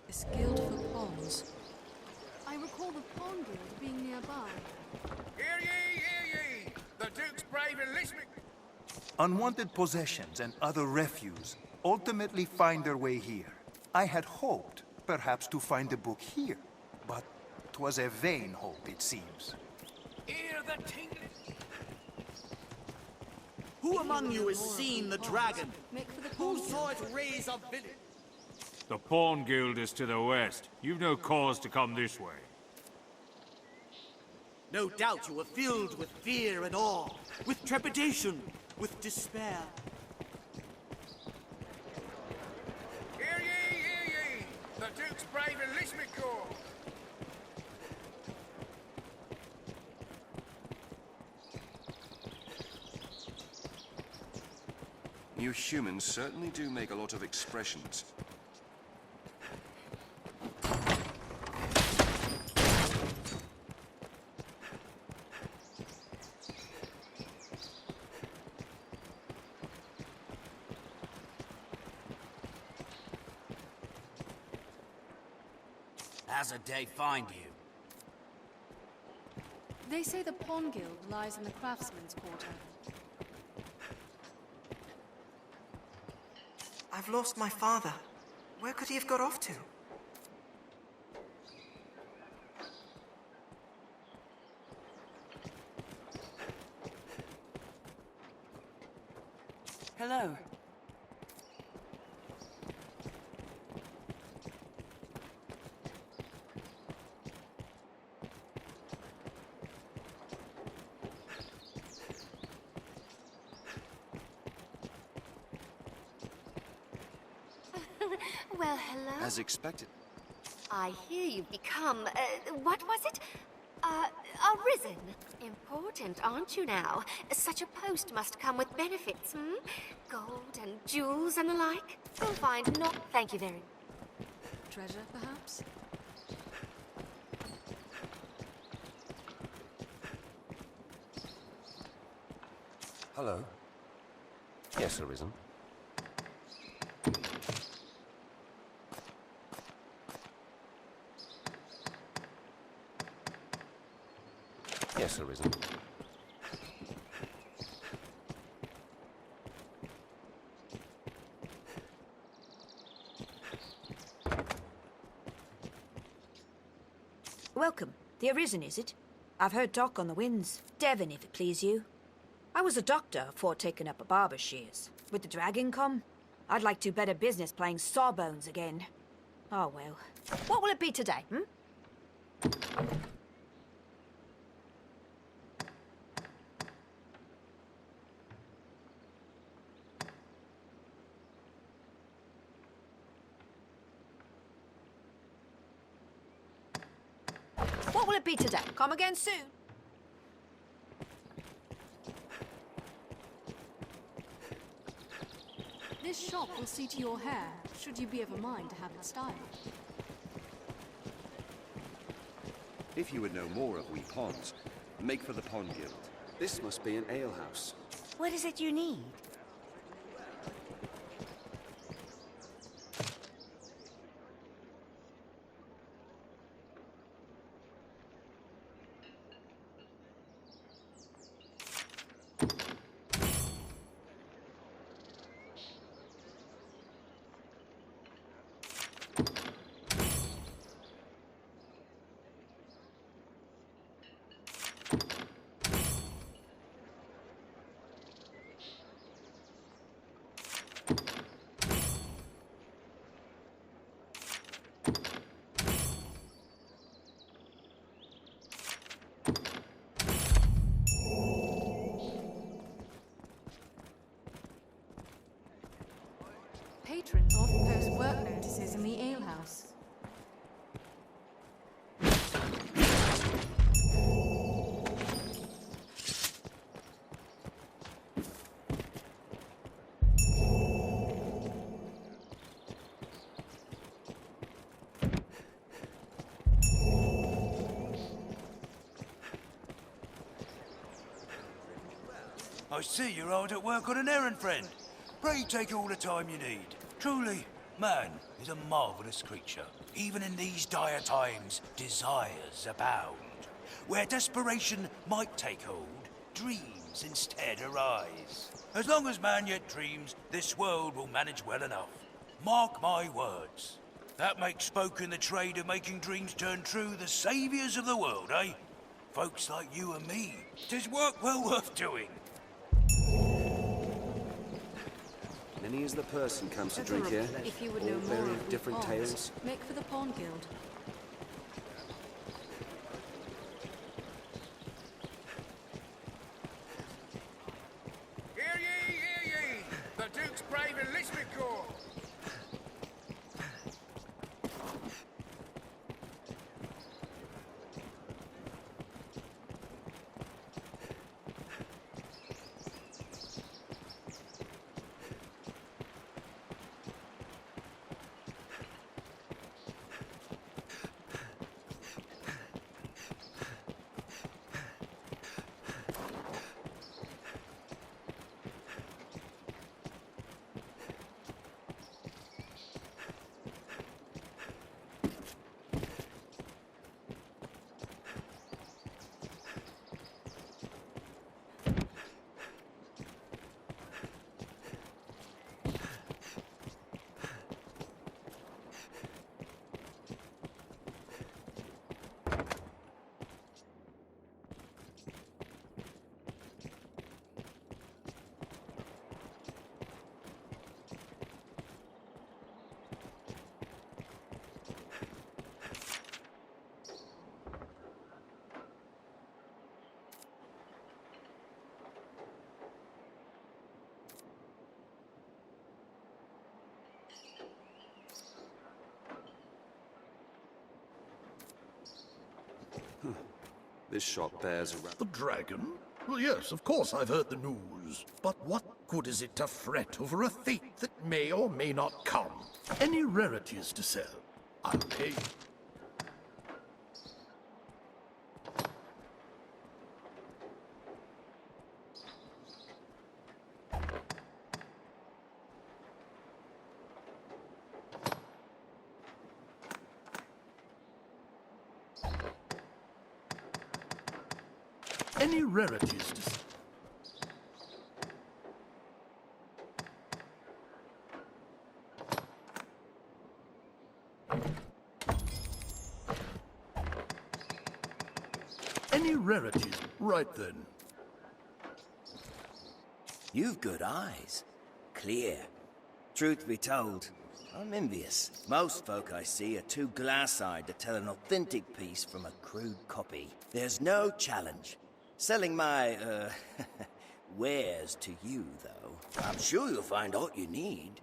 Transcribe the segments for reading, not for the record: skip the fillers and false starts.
This guild for pawns. I recall the Pawn Guild being nearby. Hear ye, hear ye! The Duke's brave enlistment! Unwanted possessions and other refuse ultimately find their way here. I had hoped, perhaps, to find the book here, but 'twas a vain hope, it seems. Hear the tinkling! Who among you has seen the dragon? Make for the Who Pawn saw Guild. it raise a village? The Pawn Guild is to the west. You've no cause to come this way. No doubt you were filled with fear and awe, with trepidation, with despair. Hear ye, hear ye! The Duke's brave enlistment corps! You humans certainly do make a lot of expressions. How's a day find you? They say the Pawn Guild lies in the Craftsman's Quarter. I've lost my father. Where could he have got off to? Hello. Well, hello. As expected. I hear you've become, what was it? Arisen. Important, aren't you now? Such a post must come with benefits, hmm? Gold and jewels and the like. You'll find not... Thank you very... Treasure, perhaps? Hello. Yes, Arisen. Yes, Arisen. Welcome. The Arisen, is it? I've heard talk on the winds. Devon, if it please you. I was a doctor afore taking up a barber's shears. With the dragon come, I'd like to better business playing sawbones again. Oh well. What will it be today, hmm? What will it be today? Come again soon. This shop will see to your hair, should you be of a mind to have it styled. If you would know more of we pawns, make for the Pawn Guild. This must be an alehouse. What is it you need? Patrons often post work notices in the alehouse. I see you're hard at work on an errand, friend. Pray take all the time you need. Truly, Man is a marvelous creature. Even in these dire times, desires abound. Where desperation might take hold, dreams instead arise. As long as man yet dreams, this world will manage well enough. Mark my words. That makes folk in the trade of making dreams turn true the saviours of the world, eh? Folks like you and me. 'Tis work well worth doing. Many as the person comes to drink here, If you would all know more bearing of different pawns, tales. make for the Pawn Guild. Hear ye, hear ye! The Duke's brave enlistment corps! This shop bears a... The dragon? Well, yes, of course I've heard the news. But what good is it to fret over a fate that may or may not come? Any rarities to sell, I'll pay. Any rarities to sell? Any rarities? Right then. You've good eyes. Clear. Truth be told, I'm envious. Most folk I see are too glass-eyed to tell an authentic piece from a crude copy. There's no challenge. Selling my, wares to you, though. I'm sure you'll find all you need.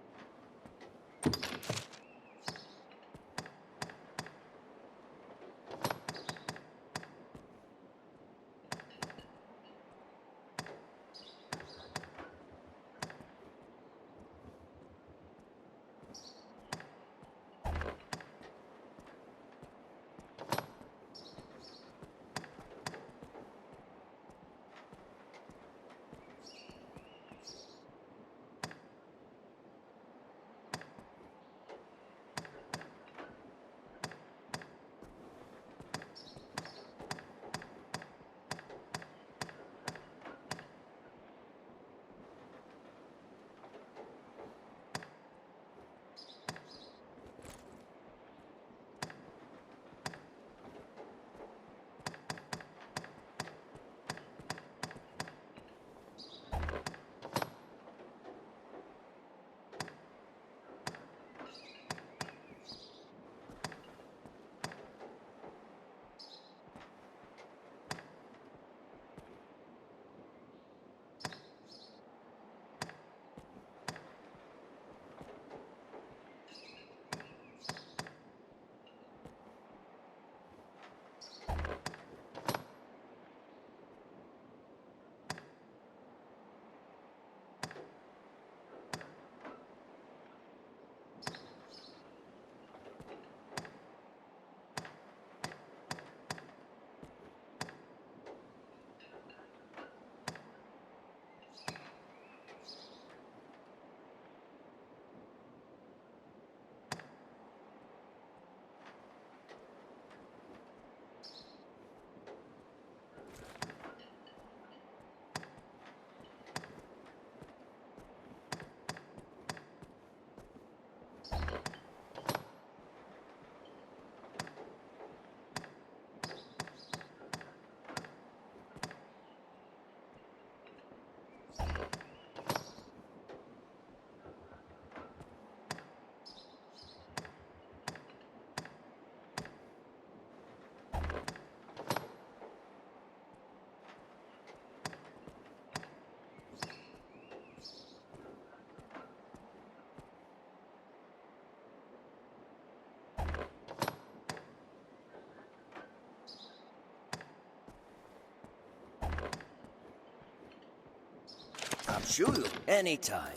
Show you anytime.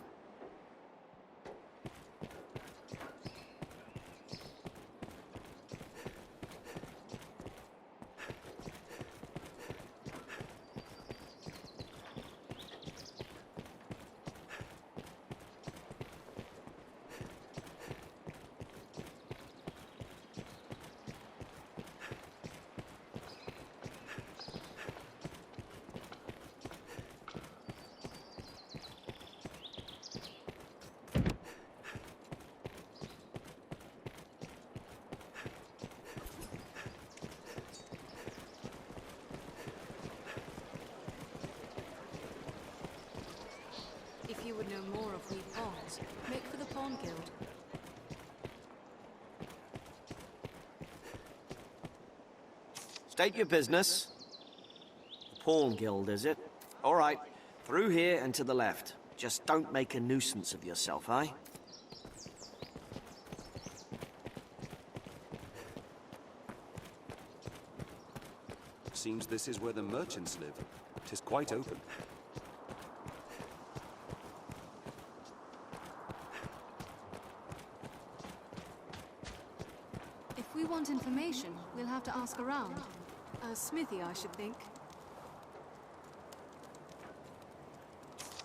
If you would know more of we pawns, make for the Pawn Guild. State your business. The Pawn Guild, is it? All right. Through here and to the left. Just don't make a nuisance of yourself, eh? Seems this is where the merchants live. 'Tis quite open. If we want information, we'll have to ask around. A smithy, I should think.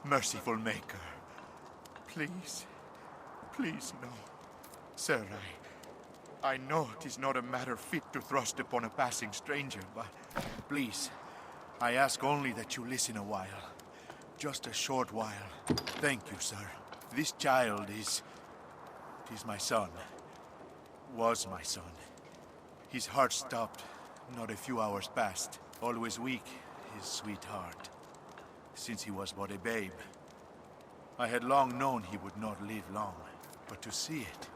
Merciful Maker, please, please no. Sir, I know it is not a matter fit to thrust upon a passing stranger, but please, I ask only that you listen a while. Just a short while. Thank you, sir. This child is my son. Was my son. His heart stopped not a few hours past. Always weak, his sweet heart. Since he was but a babe. I had long known he would not live long. But to see it,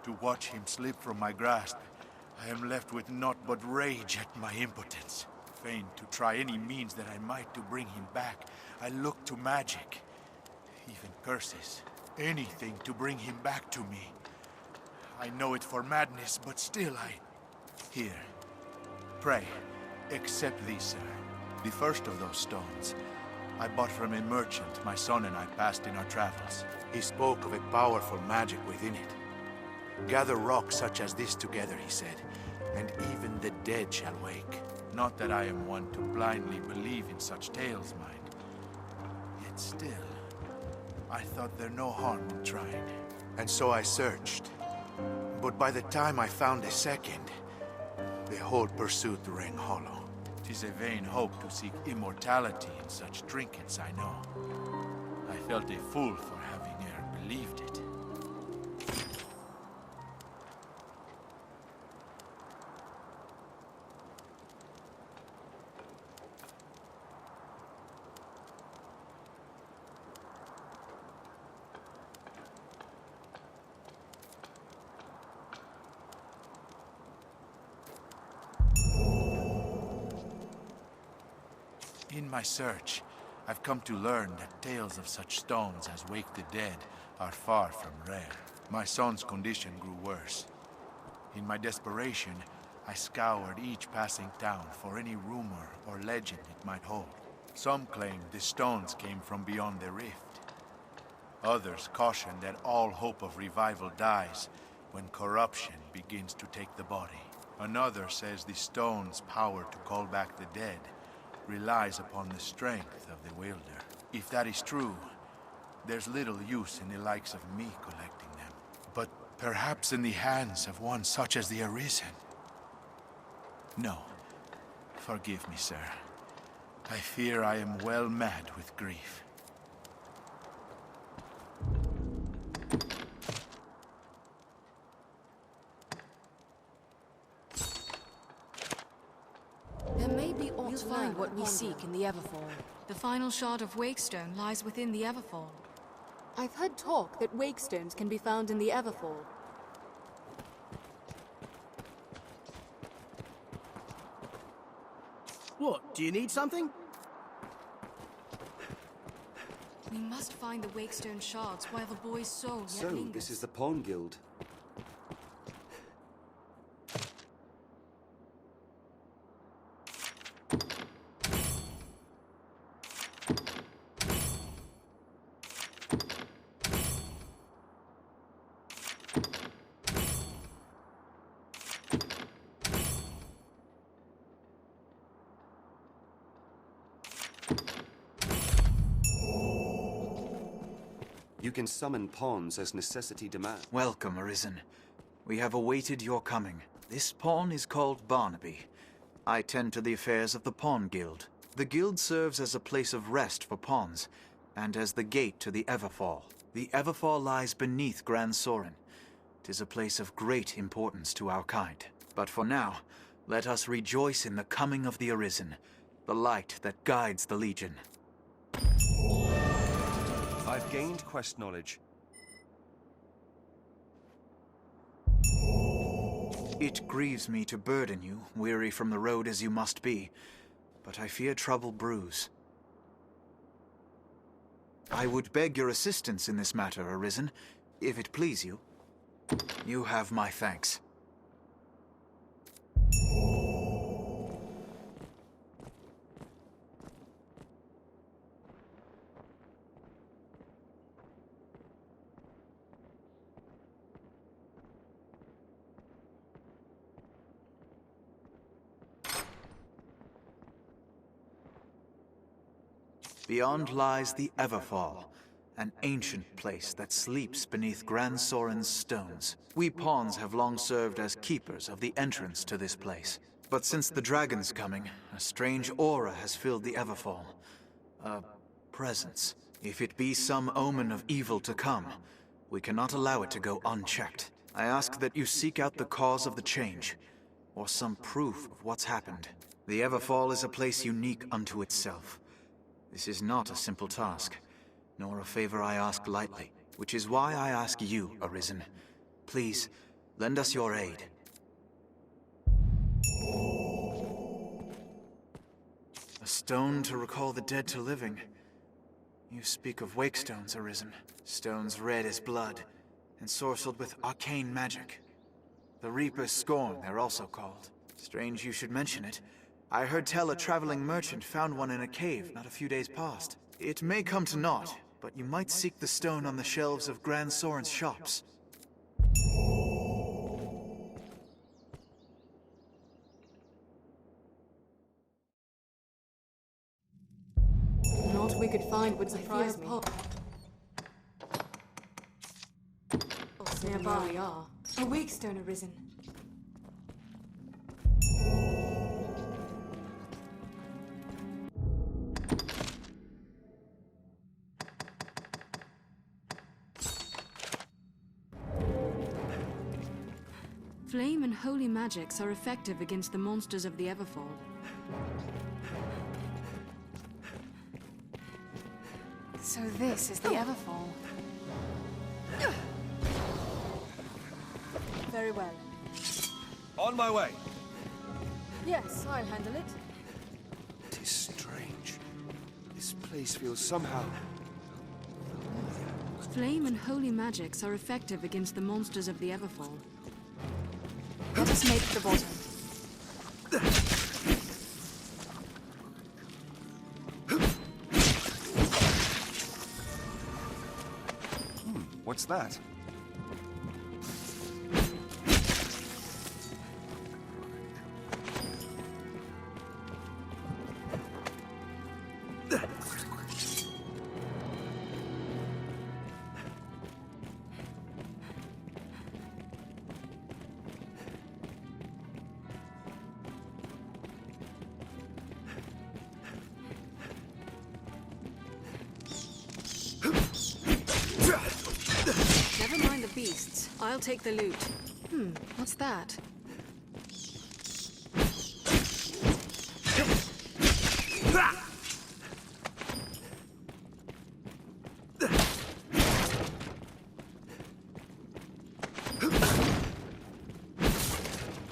to watch him slip from my grasp, I am left with naught but rage at my impotence. Fain to try any means that I might to bring him back, I looked to magic. Even curses. Anything to bring him back to me. I know it for madness, but still Here. Pray, accept these, sir. The first of those stones I bought from a merchant my son and I passed in our travels. He spoke of a powerful magic within it. Gather rocks such as this together, he said, and even the dead shall wake. Not that I am one to blindly believe in such tales, mind. Yet still, I thought there no harm in trying. And so I searched. But by the time I found a second, the whole pursuit rang hollow. 'Tis a vain hope to seek immortality in such trinkets, I know. I felt a fool for having e'er believed it. In my search, I've come to learn that tales of such stones as wake the dead are far from rare. My son's condition grew worse. In my desperation, I scoured each passing town for any rumor or legend it might hold. Some claim the stones came from beyond the rift. Others caution that all hope of revival dies when corruption begins to take the body. Another says the stone's power to call back the dead relies upon the strength of the wielder. If that is true, there's little use in the likes of me collecting them. But perhaps in the hands of one such as the Arisen. No. Forgive me, sir. I fear I am well mad with grief. There may be aught You'll to find learn what at we Pawn seek Guild. in the Everfall. The final shard of Wakestone lies within the Everfall. I've heard talk that Wakestones can be found in the Everfall. What, do you need something? We must find the Wakestone shards while the boy's soul yet So, lingers. this is the Pawn Guild. can summon pawns as necessity demands. Welcome, Arisen. We have awaited your coming. This pawn is called Barnaby. I tend to the affairs of the Pawn Guild. The guild serves as a place of rest for pawns, and as the gate to the Everfall. The Everfall lies beneath Gran Soren. 'Tis a place of great importance to our kind. But for now, let us rejoice in the coming of the Arisen, the light that guides the Legion. I've gained quest knowledge. It grieves me to burden you, weary from the road as you must be, but I fear trouble brews. I would beg your assistance in this matter, Arisen, if it please you. You have my thanks. Beyond lies the Everfall, an ancient place that sleeps beneath Gran Soren's stones. We pawns have long served as keepers of the entrance to this place. But since the dragon's coming, a strange aura has filled the Everfall. A presence. If it be some omen of evil to come, we cannot allow it to go unchecked. I ask that you seek out the cause of the change, or some proof of what's happened. The Everfall is a place unique unto itself. This is not a simple task, nor a favor I ask lightly, which is why I ask you, Arisen. Please, lend us your aid. A stone to recall the dead to living. You speak of wake stones, Arisen. Stones red as blood, and sorcelled with arcane magic. The Reaper's Scorn, they're also called. Strange you should mention it. I heard tell a traveling merchant found one in a cave not a few days past. It may come to naught, but you might seek the stone on the shelves of Gran Soren's shops. Naught we could find would surprise me. Nearby we are. A wake stone arisen. Flame and holy magics are effective against the monsters of the Everfall. So this is the Everfall. Very well. On my way. Yes, I'll handle it. It is strange. This place feels somehow... Flame and holy magics are effective against the monsters of the Everfall. Let us make the bottom. What's that? Never mind the beasts. I'll take the loot. What's that?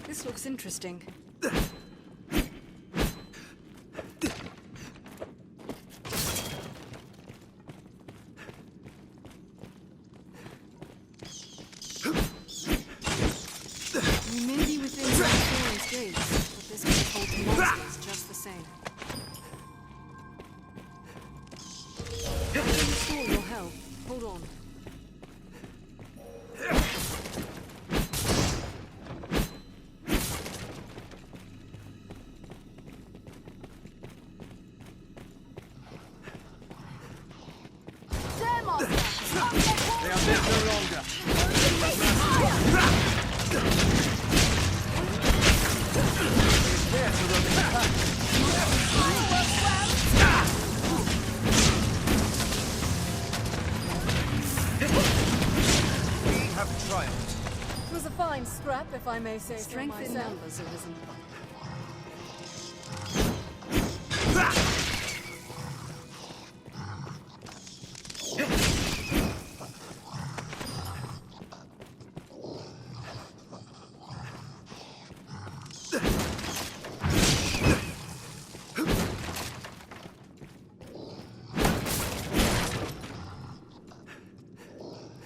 This looks interesting. We may be within Soren's gates, but this place holds monsters just the same. I'll restore your health. Hold on. was a fine scrap, if I may say so Strength in myself. numbers, Arisen.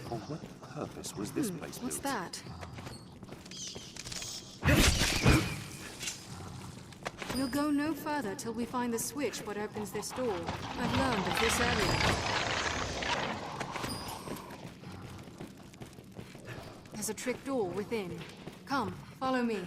For what purpose was this place What's built? that? We'll go no further till we find the switch what opens this door. I've learned of this area. There's a trick door within. Come, follow me.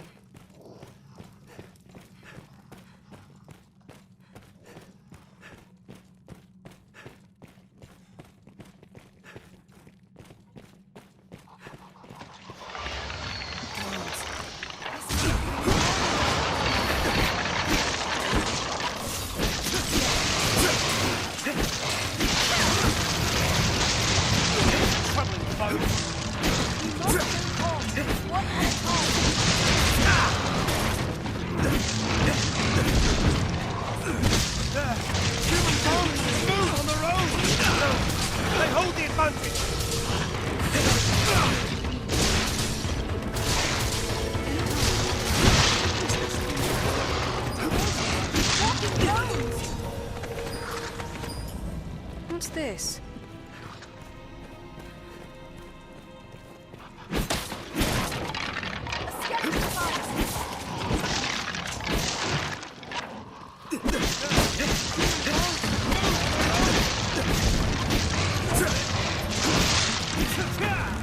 What's this?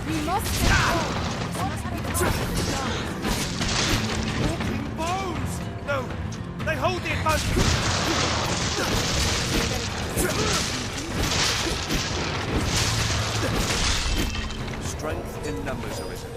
We must get Walking bones! No, they hold the advantage! Strength in numbers, Arisen.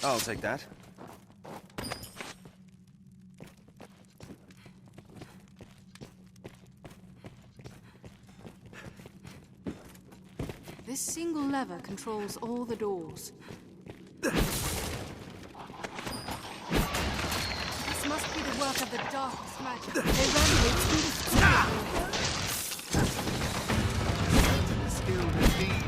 I'll take that. This single lever controls all the doors. This must be the work of the darkest magic. They radiate through the Skilled indeed.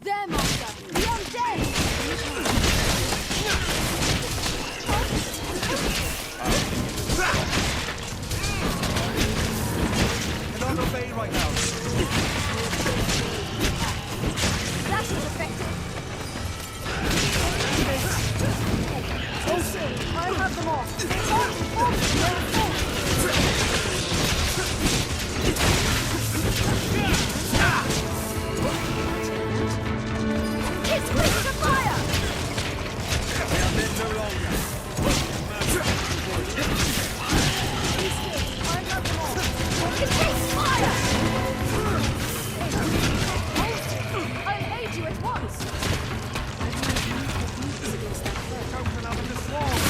There, Master! The undead! Cannot obey right now. That was effective! Oh, sir, I have them all! It's quick to fire! We are men no longer. I have them all! It takes fire! I'll aid you at once! Open up in the swamp.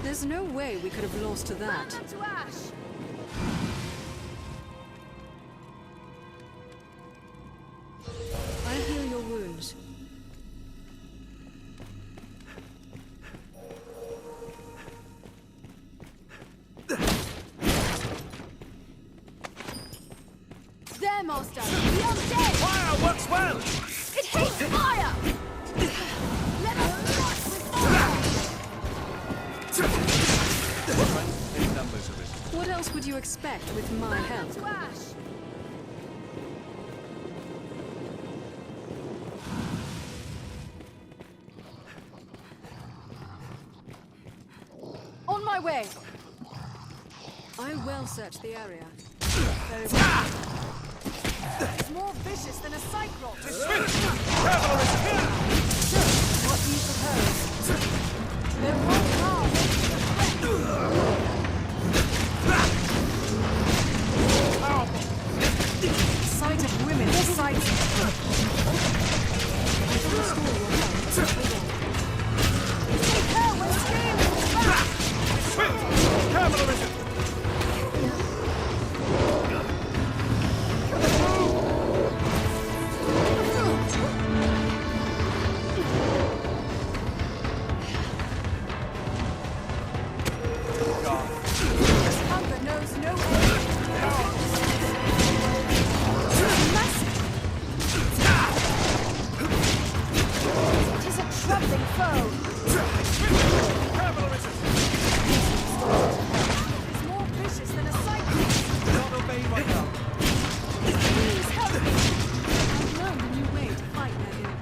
There's no way we could have lost to that. Burn them to ash! I'll heal your wounds. There, Master! The undead! Fire works well! It hates fire! Let us watch with fire! Strength in numbers, Arisen. What else would you expect with my help? To ash! On my way! I'll well search the area. Very well. It's more vicious than a cyclops. What do you propose? There won't harm. The sight of women excites me. I can restore your health. Take her when scaling! Swift! Careful, Arisen! Hunger knows no end. It is a troubling foe. Careful, Arisen! It's more vicious than a cyclops. Not obey right now. Please help me. I've learned a new way to fight their ilk.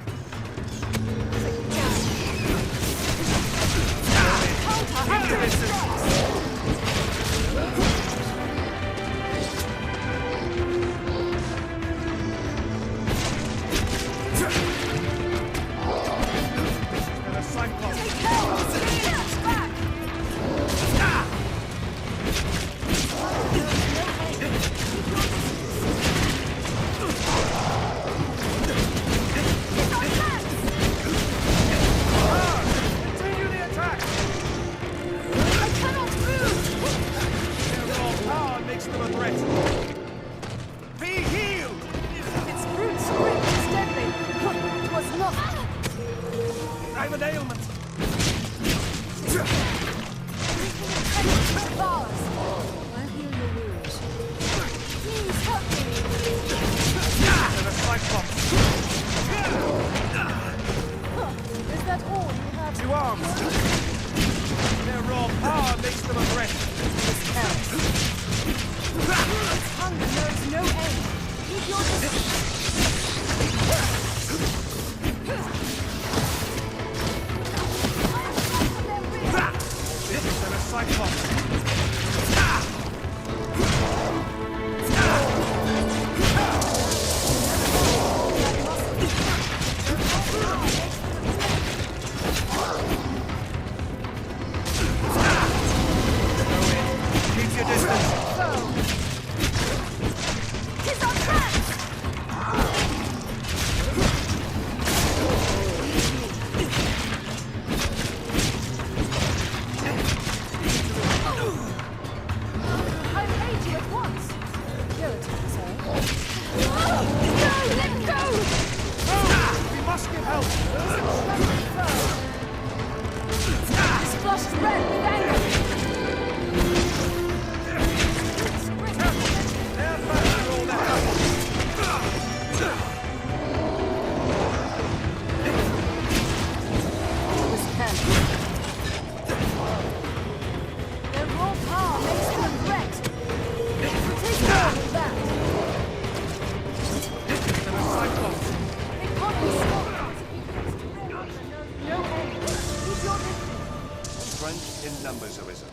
And a cyclops. Take care! Back! Continue the attack! I cannot move! Their raw power makes them a threat. Be healed! Its brute scream is deadly. It was not. I have an ailment. Bars. I'll heal your wounds. Please help me. And a cyclops. Is that all you have? Two arms. Their raw power makes them a threat. Its hunger knows no end. Keep your distance. And a cyclops. Keep your distance. Tis on track! I'll aid you at once. Don't, sir. No, let go! We must get help. It's flushed red with anger. They're back for all their help. Their raw power makes them a threat. Take care of that. And a cyclops. They can't be stopped. No end. Keep your distance. Strength in numbers, Arisen.